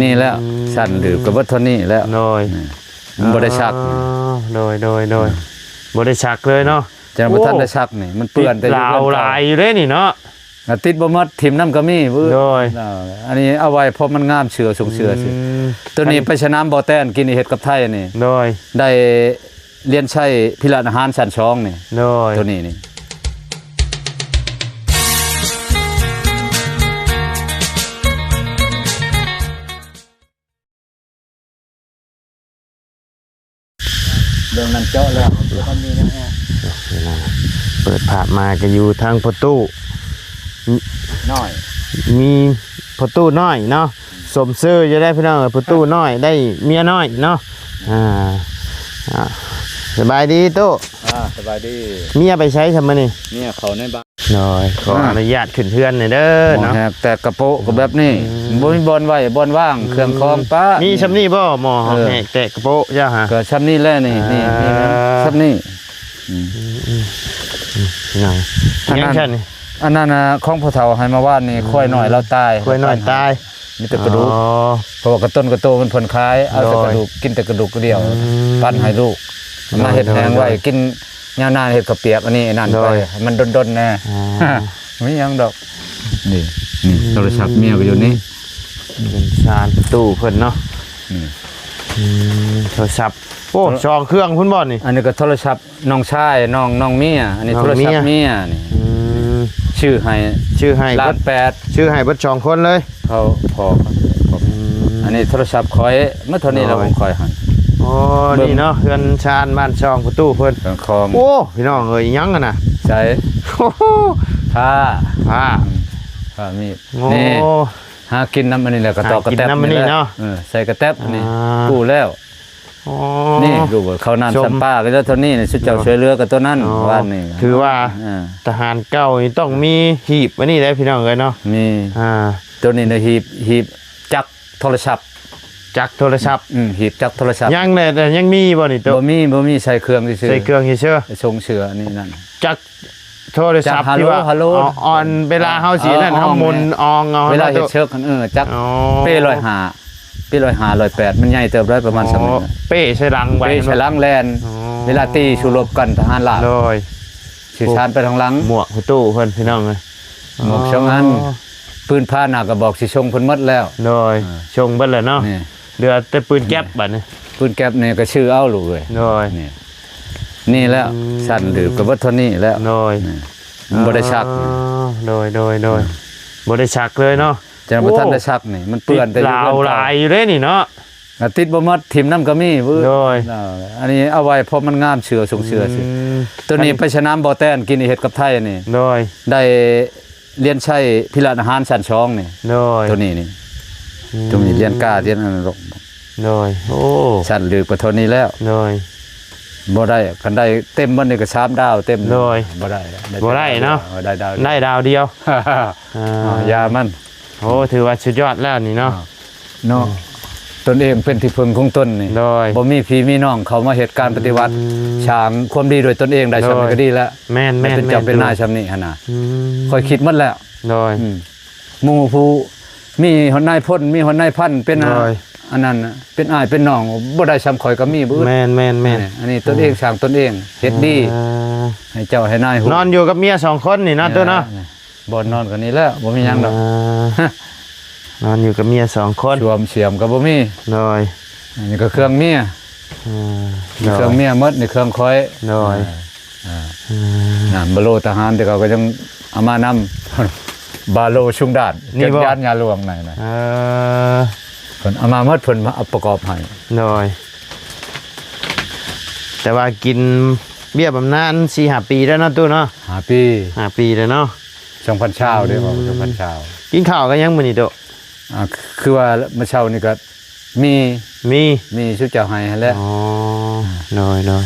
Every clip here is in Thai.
นี่แล้วสั่นดื่มกับวัตถุนี่แล้วโดยบ่ได้ชักโดยบ่ได้ชักเลยเนาะจังบ่ทันได้ชักนี่มันเปื้อนแต่ลาวลายอยู่เด้นี่เนาะติดบ่หมดทิ่มน้ำก็มีโดยอันนี้เอาไว้เพราะมันงามเชื่อส่งเชื่อสิตัวนี้ไปชนะบ่อแต้นกินเฮ็ดกับไทยนี่โดยได้เรียนใช้พิรอาหารชั้น2นี่โดยตัวนี้นี่เรื่องนั้นเจาะแล้วก็มีนะฮะเปิดภาพมาก็อยู่ทางประตูน้อยมีประตูน้อยเนาะสมซื่อจะได้พี่น้องประตูน้อยได้เมียน้อยเนาะสบายดีตู้สบายดีเมียไปใช้ทำไมนี่เมียเขาในบ้านน้อยขออนุญาตขึ้นเพื่อนหน่อยเด้อเนาะแต่กระโปะก็แบบนี้บ่มีบอลไว้บอลว่างเครื่องคองป้ามีชั้นนี่บ่หมอแหกแต่กระโปะจ้าฮะก็ชั้นนี่แหละนี่ชั้นนี่ยังชั้นนี่อันนั้นของพ่อเฒ่าให้มาว่านนี่ค่อยหน่อยเราตายค่อยหน่อยตายมีแต่กระดูกเพราะว่ากระต้นกระโตมันผลคล้ายเอาแต่กระดูกกินแต่กระดูกเดียวปั้นให้ลูกมาเห็ดแห้งไว้กินยาวนานเห็ดกระเปียกอันนี้นั่นไปมันดนๆแน่ไม่ยังดอกนี่โทรศัพท์เมียก็อยู่นี่เป็นชานตู้เพิ่นเนาะโทรศัพท์โอ้จองเครื่องพุ่นบ่นี่อันนี้ก็โทรศัพท์น้องชายน้องเมียอันนี้โทรศัพท์เมียนี่ชื่อให้ล้าน8ชื่อให้เบิด2คนเลยเขาพออันนี้โทรศัพท์คอยเมื่อเท่านี้เราคอยหันโอ้นี่เนาะเฮือนชานบ้านช่องประตูเพิ่นคลองโอ้พี่น้องเอ้ยยังกันน่ะใช่ผ้ามีนี่หากินน้ำอันนี้แหละกระตอกกระแตบนี่เนาะใส่กระแตบนี่กู้แล้วนี่ดูเขานานสัมป้าก็เท่านี้นี่ชุดเจ้าช่วยเรือกับตัวนั้นว่านี่ถือว่าทหารเก่านี่ต้องมีหีบอันนี้ได้พี่น้องเอ้ยเนาะมีตัวนี้นะหีบจักโทรศัพท์หีบจักโทรศัพท์ยังเลยแต่ยังมีบ่นี่ตัวบ่มีใส่เครื่องใส่เครื่องเชื่อชงเชือนี่นั่นจักโทรศัพท์ที่ว่าออนเวลาเฮาสินั่นเฮามุนอองเอาเวลาเฮ็ดเชือกจักเป้105 มันใหญ่เติบได้ประมาณ3เป้ใช้ลังไว้เป้ใช้ลังแลนเวลาตีชูรบกันทหารลาดโดยสิชานไปทางหลังหมวกตู้เพิ่นพี่น้องเอ้ยหมวกชงอันปืนผ้าหนักก็บอกสิชงเพิ่นหมดแล้วโดยชงเบิดแล้วเนาะเหลือแต่ปืนแก๊ปบัดนี้ปืนแก๊ปนี่ก็ชื่อเอาลูกเอ้ยโดยนี่แล้วสั่นดื่มกับวัตถุนี่แล้วโดยบ่ได้ชักโดยบ่ได้ชักเลยเนาะจังบ่ทันได้ชักนี่มันเปื้อนแต่ลาวลายอยู่เด้นี่เนาะติดบ่หมดทิ่มน้ำก็มีโดยอันนี้เอาไว้เพราะมันงามเชื่อส่งเชื่อสิตัวนี้ไปชนะบ่อแต้นกินเฮ็ดกับไทยนี่โดยได้เรียนใช้พิรอาหารชั้น2นี่โดยตัวนี้นี่ตัวนี้เรียนกล้าเรียนอันนั้นโดยโอ้ชั้นลึกกว่าเท่านี้แล้วโดยบ่ได้คันได้เต็มมันนี่ก็3ดาวเต็มโดยบ่ได้เนาะได้ดาวเดียวย ามันโอ้ถือว่าสุดยอดแล้วนี่เนาะตนเองเป็นที่พึ่งของตนนี่บ่มีพี่มีน้องเขามาเหตุการณ์ปฏิวัติช้างความดีโดยตนเองได้ชำก็ดีแล้วแม่นเป็นเจ้าเป็นนายชำนี่หั่นน่ะค่อยคิดหมดแล้วโดยหมู่ผู้มีหนนายพลมีหนนายพันเป็นอันนั้นเป็นอ้ายเป็นน้องบ่ได้ชำข่อยก็มีบ่แม่นอันนี้ตนเองสร้างตนเองเฮ็ดดีให้เจ้าให้นายนอนอยู่กับเมีย2คนนี่เนาะตัวเนาะบ่นอนกันนี่แล้วบ่มีหยังดอกนอนอยู่กับเมีย2คนชวมเสียมก็บ่มีโดยนี่ก็เครื่องเมียเครื่องเมียหมดนี่เครื่องคอยโดยนั่นบาโลทหารที่เขาก็ยังเอามานำบาโลชุงดาดเก็บยานยาหลวงนั่นน่ะเพิ่นเอามาหมดเพิ่นมาประกอบให้โดยแต่ว่ากินเบี้ยบำนาญ 4-5 ปีแล้วเนาะตู้เนาะ5 ปีแล้วเนาะ2,000เช้าเด้บ่2,000เช้ากินข้าวก็ยังมื้อนี้ตู้คือว่าเมื่อเช้านี่ก็มีชุดเจ้าให้แล้วอ๋อน้อย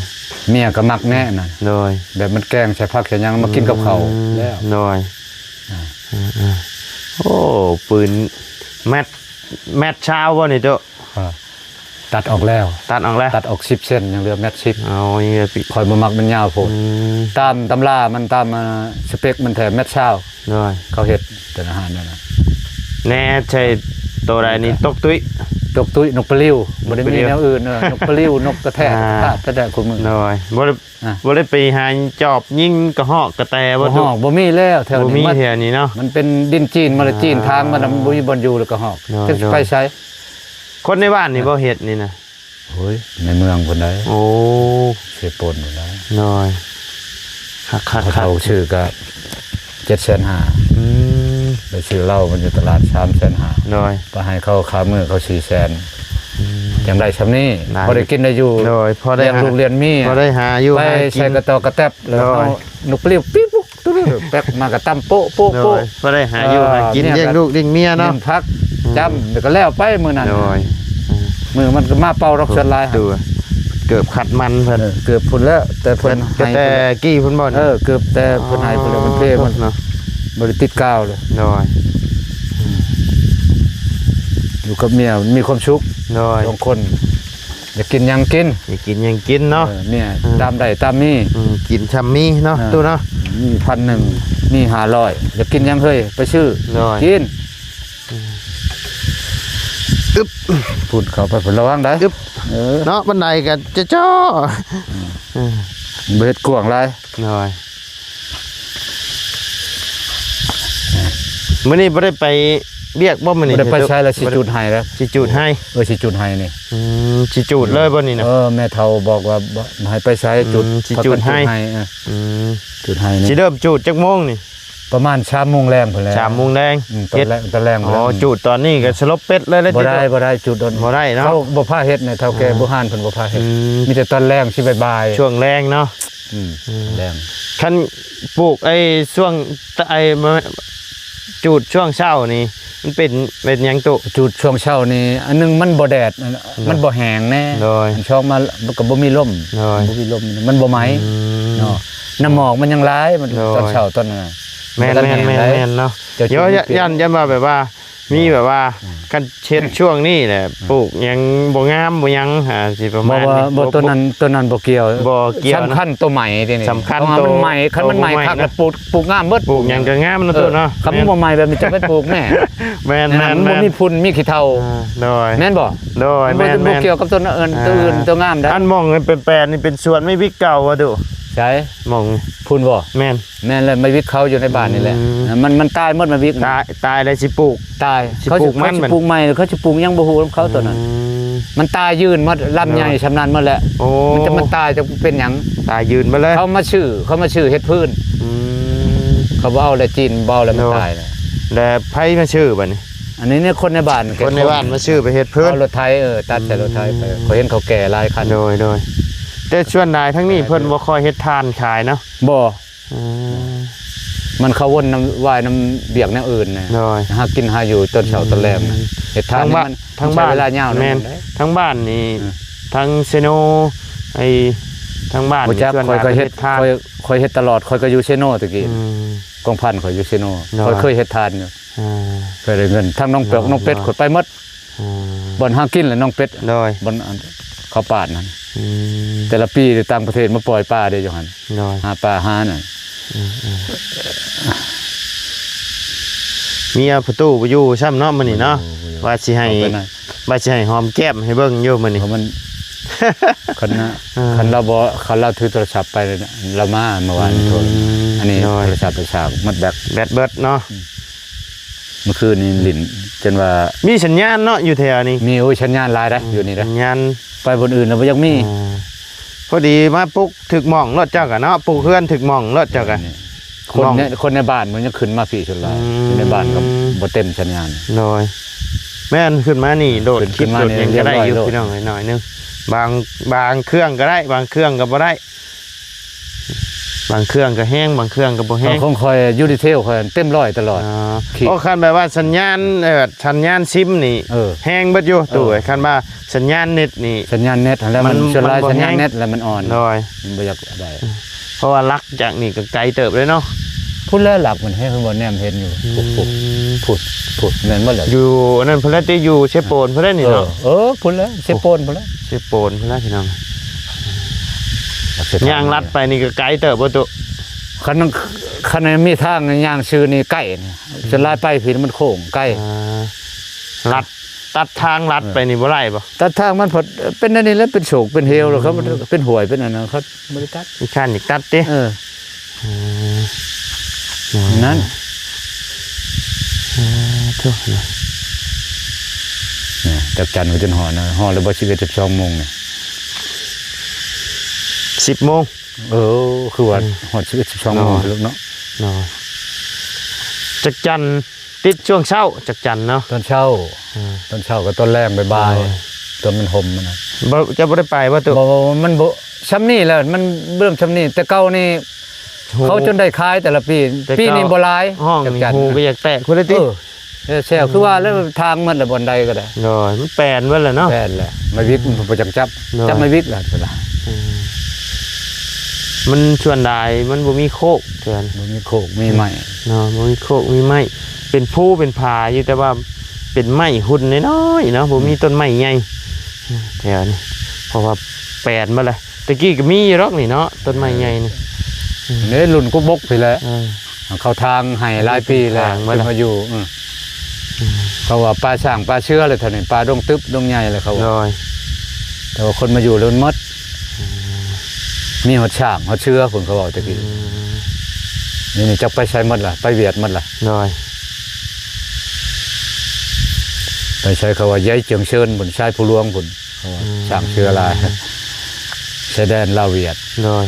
เมียก็มักแน่น่ะน้อยแบบมันแกงใส่ผักใส่หยังมากินกับข้าวแล้วน้อยโอ้ปืนแมตเช้าบ่นี่โตตัดออกแล้วตัดออก10 เซนยังเหลือแมต10เอาอย่างเงี้ยคอยบ่มักมันยาวโพดตามตำรามันตามสเปคมันแถมแมตเช้าน้อยเขาเฮ็ดแต่อาหารนั่นน่ะแน่ใช่ ตัวใดนี่ตกตุ้ย ตกตุ้ยนกปลิวบ่ได้ นกปลิ มี ว แนวอื่นนกปลิวนกกระแทกกระแทกคุณมึง โดยบ่ได้ไปหาจอบยิงกระหอกกระแต บ่ บ่ ฮอกบ่มีแล้วแถว บ่ นี้ มี มัน แถวนี้เนาะ มันเป็นดินจีนมาละจีนทางมันบ่มีบ่อนอยู่แล้วก็ฮอก น้อย จะไปใช้ คนในบ้านนี่บ่เฮ็ดนี่นะ โอ้ยในเมืองพุ่นได้ โอ้ เสยปนพุ่นได้ น้อยคัก เขาชื่อก็750,000 อืม ไปซื้อเหล้ามันอยู่ตลาด350,000 น้อย ไปให้เขาขามือเขา400,000ยังได้ชำนี้ ได้ พอได้กินได้อยู่ น้อยพอได้ เลี้ยงลูกเรียนมี พอได้หาอยู่ ไป หากิ ใส่ น กระตอกกระแตบแล้ว น้อย เอานกเปรี้ยวปิ๊บปุ๊บตุ๊ดแป๊กมากระตำโป๊ะโป๊ะ น้อ โป๊ะ ยพอได้หาอยู่หากิน เนี่ย เลี้ยงลูกเลี้ยงเมียเนาะ เงินพักจำเดี๋ยวก็แล้วไปมื้อนั้น น้อย มือมันก็มาเป่ารอกชนลาย ดูเกือบขัดมันเพิ่น เกือบพุ่นแล้วแต่เพิ่น แต่กี้เพิ่นบ่ เกือบแต่เพิ่นให้เพิ่นเลยมันเพ่มัน เนาะ บ่ได้ติดกาวเลย น้อย อยู่กับเมียมีความสุข น้อย สองคนอยากกินหยังกิน อย่ากินยังกินเนาะ เมียตามได้ตามมี กินชัมมี่เนาะตู้เนาะ มี1,100มี500อยากกินหยังเฮ้ยไปซื้อ น้อย กิน อึ๊บ พูดเข้าไปพุ่นระวังได้ อึ๊บ เนาะบันไดก็จะจ้อ บ่เฮ็ดกวางหลาย น้อยมื้อนี้บ่ได้ไปเรียกบ่มื้อ บ่ นี้ ได้ไปใช้แล้วสิจุดให้แล้ว สิจูดให้ สิจุดให้นี่ สิจูดเลยบ่นี่นะ แม่เฒ่าบอกว่าบ่ให้ไปใช้จุด สิจุดให้ เออจุดให้นี่ สิเริ่มจูดจักโมงนี่ ประมาณ3 โมงแรงพุ่นแหล้ว 3 โมงแดง ตอนแรง อ๋อจูดตอนนี้ก็สลบเป็ดเลยแล้ว บ่ได้จุดโดน บ่ได้เนาะ เขาบ่พาเฮ็ดเนี่ยเฒ่าแก่บ่ฮานเพิ่นบ่พาเฮ็ดมีแต่ตอนแรงสิบ่ายๆ ช่วงแรงเนาะ แรง คันปลูกไอ้ช่วงไอ้จูดช่วงเช้านี่มันเป็นหยังตุ จุดช่วงเช้านี่อันนึงมันบ่แดดมันบ่แห้งแน่ โดย อันช่องมามันก็บ่มีลม โดย บ่มีลมมันบ่ไหมเนาะน้ำหมอกมันยังหลายมัน โดย ตอนเช้าตอนนั้นน่ะ แม่น บ่ทัแห้งได้ เนาะ เจ้า เดี๋ยว จุดเปลี่ยน ยันมาแบบว่า มีแบบว่ากันเช็ดช่วงนี้แหละปลูกหยังบ่งามบ่หยังสิประ บ่ มาณ ว่า นี้ บ่ตัวนั้นบ่เกี่ยว บ่เกี่ยวนะ สำคัญตัวใหม่ทีนี่ สำคัญ ต้องหา ตัว มันใหม่คันมันใหม่ ตัวใหม่ คัก นะ ก็ปลูกงามเบิด ปลูกหยังก็งามเนาะตัวเนาะ คำว่าบ่ใหม่แบบนี้จะไปปลูกแน่ แม่น นั่นมันบ่มีพุ่นมีขี้เถ้า โดย แม่นบ่ โดย มัน แม่น บ่ แม่น เกี่ยวกับตัวอื่นตัวงามได้ อันมองมันเป็นแปลนนี่เป็นสวนไม่วิกเก่าว่ะดู ใช่ มอง พุ่นบ่ แม่น แม่นเลยไม่วิกเขาอยู่ในบ้านนี่แหละ มันตายหมดมาวิก ตายเลยสิปลูก ตาย สิ เขา ปลู จะ กมัน ปลูกใหม่เขาจะปลูกยังบ่ฮู้ของเขาตัวนั้น มันตายยืนหมดลำใหญ่ชำนาญหมดแหละ โอ้ มันตายจะเป็นหยัง ตายยืนมาเลย เขามาชื่อเฮ็ดพื้น อืม เขาบ่เอาแล้วจีนบ่เอาแล้วมันตายนะ แล้วไผมาชื่อบัดนี้ อันนี้เนี่ยคนในบ้าน คนในบ้านมาชื่อไปเฮ็ดพื้น เอารถไถตัดใส่รถไถไปเขาเห็นเขาแก่หลายคัน โดยแต่ส่วนนายทั้งนี้เพิ่นบ่ค่อยเฮ็ดทานขายเนาะ บ่ อืม มันเขาวนน้ำว่ายน้ำเบียกแนวอื่นนะ โดย หากินหาอยู่ต้นเสาต้นแรมนะเฮ็ดทาน ทั้งบ้าน ใช้เวลายาวนะ แม่นทั้งบ้านนี่ทั้งเซโนไอ้ทั้งบ้าน บ่จัก ส่วน คอยก็เฮ็ด ทาน คอยเฮ็ดตลอดคอยก็อยู่เชโนตะกี้ อืม กองพันคอยอยู่เชโน น้อย คอยเคยเฮ็ดทานอยู่ อ่า เคยได้เงินทั้งน้องเปลือกน้องเป็ดขดไปหมด อ่า บ่อนหากินแหละน้องเป็ด โดย บ่อนอันเขาปาดนั่น อืม แต่ละปีต่างประเทศมาปล่อยปลาได้อยู่หั่น โดย หาปลาหาน่ะ มีเอาประตูไปอยู่ซ้ำเนาะมื้อนี้เนาะว่าสิให้ เอาไปนะ ว่าสิให้หอมแก้มให้เบิ่งอยู่มื้อนี้ เพราะมันคันนะ อ่า คันเราถือโทรศัพท์ไปเลยนะเรามาเมื่อวานโทรอันนี้ น้อย โทรศัพท์ไปฉากมัดแบต แบตเบิดเนาะ เมื่อคืนนี้ลิ้นจนว่า มีสัญญาณเนาะอยู่แถวนี้ มีโอ้ยชัญญาณหลายได้อยู่นี่ได้ สัญญาณ ไปบนอื่นแล้วบ่ยังมี พอดีมาปลุกถึกหม่องรถเจ้ากันเนาะปลุกเพื่อนถึกหม่องรถเจ้ากัน คนในบ้านมันยังขึ้นมาพี่ชนลาย อืม อยู่ในบ้านก็บ่เต็มชัญญาณ โดยแม่นขึ้นมานี่โดด ขึ้น คลิป มา โดด นี่ ยังก็ได้อยู่ เรียบร้อยโลด พี่น้องหน่อยนึงบางเครื่องก็ได้ บางเครื่องก็บ่ได้ บางเครื่องก็แห้งบางเครื่องก็บ่แห้ง คงคอยยูดิเทลคอยเต็มร้อยตลอด ขีด โอ้คันแบบว่าสัญญาณสัญญาณซิมนี่ แห้งเบิดอยู่ตู่คันว่าสัญญาณเน็ตนี่ สัญญาณเน็ตแล้วมัน มัน ชนลาย มันบ่ สัญญาณ แห้ง เน็ตแล้วมันอ่อน โดย มันบ่อยากได้ เพราะว่าลักจากนี่ก็ไกลเติบเลยเนาะ พูดแล้วหลักมันให้เพิ่นบ่แนมเห็นอยู่พูดแม่นบ่ล่ะ อยู่อันนั้นเพิ่นได้อยู่เชฟโปนเพิ่นได้นี่เนาะ พูดแล้วเซโปนพูดแล้ว เชฟโปนเพิ่นได้พี่น้องย่างลัดไปนี่ก็ไกลเติบบ่ตุ คันมีทางย่างชื่อนี่ใกล้นี่จะลายไปพี่มันโค้งใกล้ ลัด ตัดทางลัดไปนี่บ่ได้บ่ ตัดทางมันพอเป็นอันนี้แล้วเป็นโศกเป็นเฮลแล้วเขาเป็นห่วยเป็นอันนั้นเขาบ่ได้ตัด อีกขั้นอีกตัดติ นั้น ทุกนะ เนี่ยจากจันทร์จนหอนะหอแล้วบ่ชีวิต12 โมงเนี่ย 10 โมง คือว่าหอดชีวิต12 โมงลูกเนาะ เนาะจักจันทร์ติดช่วงเช้าจักจันทร์เนาะ ตอนเช้ากับตอนแรงบ่ายๆตอนมันห่มมันนะ บ่จะบ่ได้ไปว่าตัว บ่มันบ่ช้ำนี่แหละมันเริ่มช้ำนี่แต่เก่านี่เขาจนได้ขายแต่ละปีปีนี้บ่หลาย ห้องนี่หูก็อยากแตกพุ่นเลยติ แซวคือว่าแล้วทางมันละบ่อนใดก็ได้ โดยมันแปลนเบิดแล้วเนาะ แม่นแหละไม่วิกมันบ่จักจับไม่วิกล่ะซั่นล่ะ มันชวนได้มันบ่มีโคกเถื่อน บ่มีโคกมีไม้ เนาะบ่มีโคกมีไม้เป็นผู้เป็นผาอยู่แต่ว่าเป็นไม้หุ่นน้อยๆเนาะบ่มีต้นไม้ใหญ่แถวนี้เพราะว่าแปลนมาเลยตะกี้ก็มีอยู่หรอกนี่เนาะต้นไม้ใหญ่นี่ นี่รุ่นกุบกไปแล้วเข้าทางให้หลายปีแล้วมาอยู่เพราะว่าปลาช่างปลาเชื้อเลยเท่านี้ปลาดงตึบดงใหญ่เลยเขา โดย แต่ว่าคนมาอยู่แล้วมันหมดมีหดช่างหดเชื้อผมเขาบอกตะกี้นี่จักไปใช้หมดล่ะไปเวียดหมดล่ะ โดย ไปใช้เขาว่าย้ายเจียงเชิญบนชายผู้ลวงผุนเขาว่าช่างเชื้อลายใช้แดนลาวเวียด โดย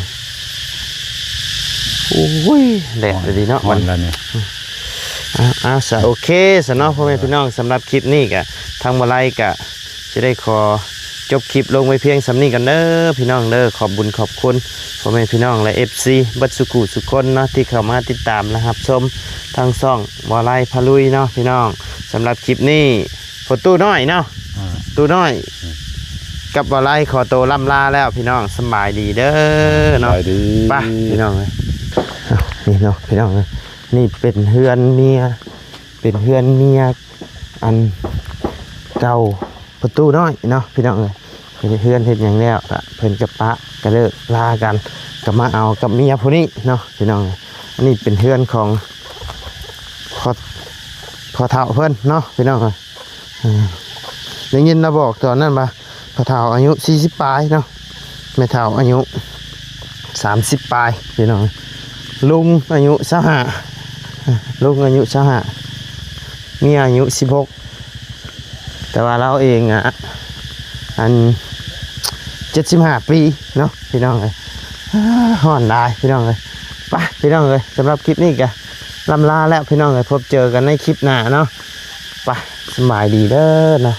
โอ้ยแดดเลยดีเนาะ วันละเนี่ย ซะโอเคสเนาะพ่อแม่พี่น้องสำหรับคลิปนี้ก็ทางบ่ไลก็จะได้ขอจบคลิปลงไว้เพียงสำนี้กันเด้อพี่น้องเด้อขอบบุญขอบคุณพ่อแม่พี่น้องและ FC บัดสุขุสุคนเนาะที่เข้ามาติดตามนะครับชมทางช่องบ่ไลพาลุยเนาะพี่น้องสำหรับคลิปนี้พอตู้น้อยเนาะตู้น้อยกับบ่ไลขอตัวล่ำลาแล้วพี่น้องสบายดีเด้อเนาะไปพี่น้องเลยนี่เนาะพี่น้องเลยนี่เป็นเฮือนเมียอันเก่าประตูน้อยเนาะพี่น้องเลยเป็นเฮือนเฮ็ดอย่างแล้วก็เพิ่นกับปะก็เลิกลากันก็มาเอากับเมียผู้นี้เนาะพี่น้องอันนี้เป็นเฮือนของพอเฒ่าเพิ่นเนาะพี่น้องเลยได้ยินเราบอกตอนนั้นว่าพอเฒ่าอายุ40ปลายเนาะแม่เฒ่าอายุ30ปลายพี่น้องลุงอายุ25ลุงอายุ25เมียอายุ16แต่ว่าเราเองอัน75 ปีเนาะพี่น้องเลยห่อนได้พี่น้องเลยไปพี่น้องเลยสำหรับคลิปนี้ก็ลำลาแล้วพี่น้องเลยพบเจอกันในคลิปหน้าเนาะไปสบายดีเด้อเนาะ